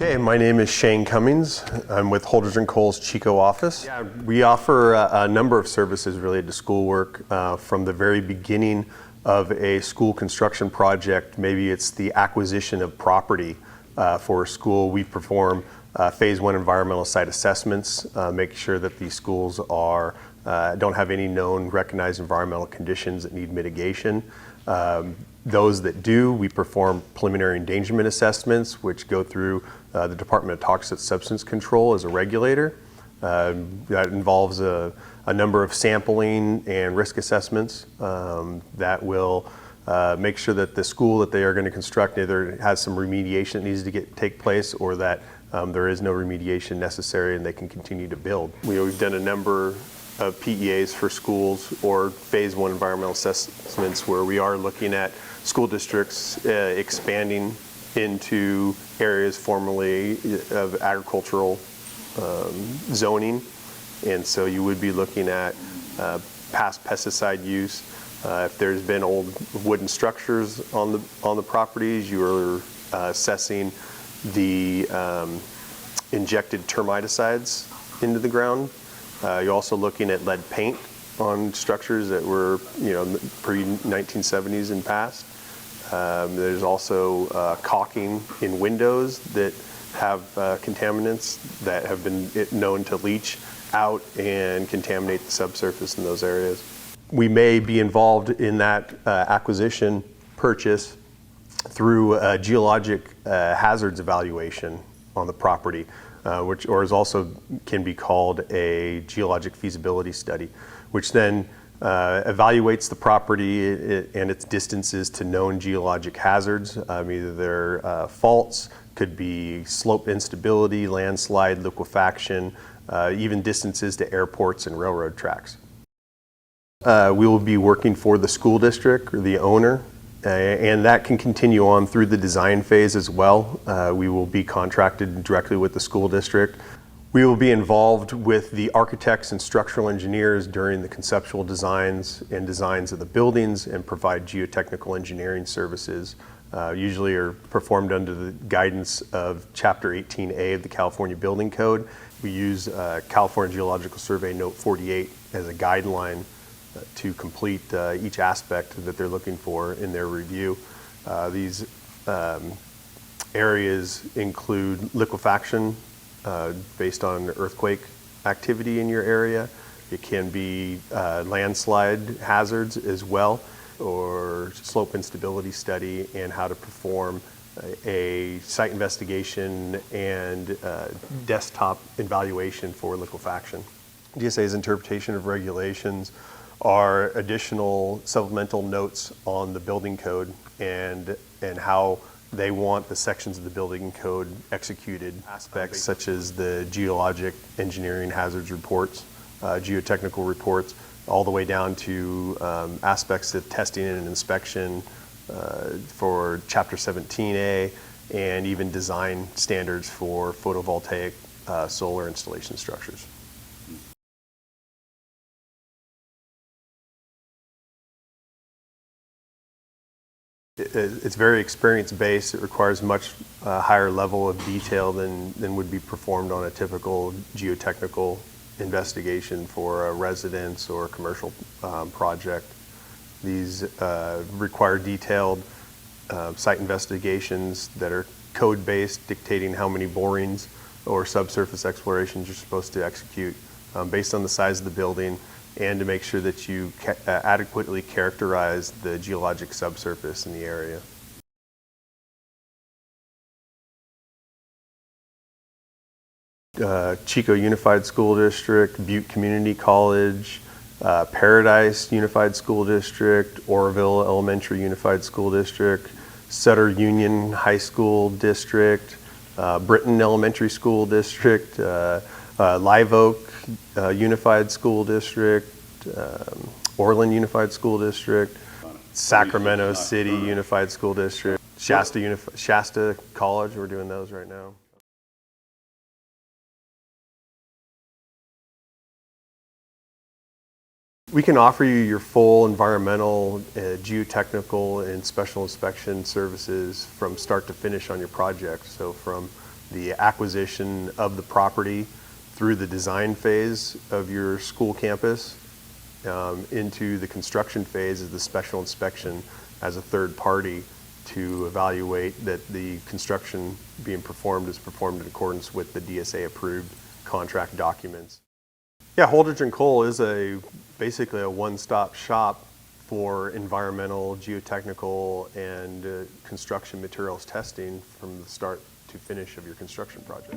Okay, my name is Shane Cummings. I'm with Holdrege Kull's Chico office. Yeah, we offer a number of services related to schoolwork from the very beginning of a school construction project. Maybe it's the acquisition of property for a school. We perform phase one environmental site assessments, making sure that these schools don't have any known recognized environmental conditions that need mitigation. Those that do, we perform preliminary endangerment assessments, which go through the Department of Toxic Substance Control as a regulator. That involves a number of sampling and risk assessments that will make sure that the school that they are going to construct either has some remediation that needs to take place, or that there is no remediation necessary and they can continue to build. We've done a number of PEAs for schools or phase one environmental assessments where we are looking at school districts expanding into areas formerly of agricultural zoning. And so you would be looking at past pesticide use. If there's been old wooden structures on the properties, you are assessing the injected termiticides into the ground. You're also looking at lead paint on structures that were, pre-1970s and past. There's also caulking in windows that have contaminants that have been known to leach out and contaminate the subsurface in those areas. We may be involved in that acquisition purchase through a geologic hazards evaluation on the property, which also can be called a geologic feasibility study, which then evaluates the property and its distances to known geologic hazards. Either they're faults, could be slope instability, landslide, liquefaction, even distances to airports and railroad tracks. We will be working for the school district or the owner, and that can continue on through the design phase as well. We will be contracted directly with the school district. We will be involved with the architects and structural engineers during the conceptual designs and designs of the buildings and provide geotechnical engineering services. Usually are performed under the guidance of Chapter 18A of the California Building Code. We use California Geological Survey Note 48 as a guideline to complete each aspect that they're looking for in their review. These areas include liquefaction based on earthquake activity in your area. It can be landslide hazards as well, or slope instability study, and how to perform a site investigation and desktop evaluation for liquefaction. DSA's interpretation of regulations are additional supplemental notes on the building code and how they want the sections of the building code executed. Aspects such as the geologic engineering hazards reports, geotechnical reports, all the way down to aspects of testing and inspection for Chapter 17A, and even design standards for photovoltaic solar installation structures. It's very experience-based. It requires much higher level of detail than would be performed on a typical geotechnical investigation for a residence or a commercial project. These require detailed site investigations that are code-based, dictating how many borings or subsurface explorations you're supposed to execute based on the size of the building, and to make sure that you adequately characterize the geologic subsurface in the area. Chico Unified School District, Butte Community College, Paradise Unified School District, Oroville Elementary Unified School District, Sutter Union High School District, Britton Elementary School District, Live Oak Unified School District, Orland Unified School District, Sacramento City Unified School District, Shasta College, we're doing those right now. We can offer you your full environmental, geotechnical, and special inspection services from start to finish on your project. So from the acquisition of the property through the design phase of your school campus into the construction phase is the special inspection as a third party to evaluate that the construction being performed is performed in accordance with the DSA approved contract documents. Yeah, Holdrege Kull is basically a one-stop shop for environmental, geotechnical, and construction materials testing from the start to finish of your construction project.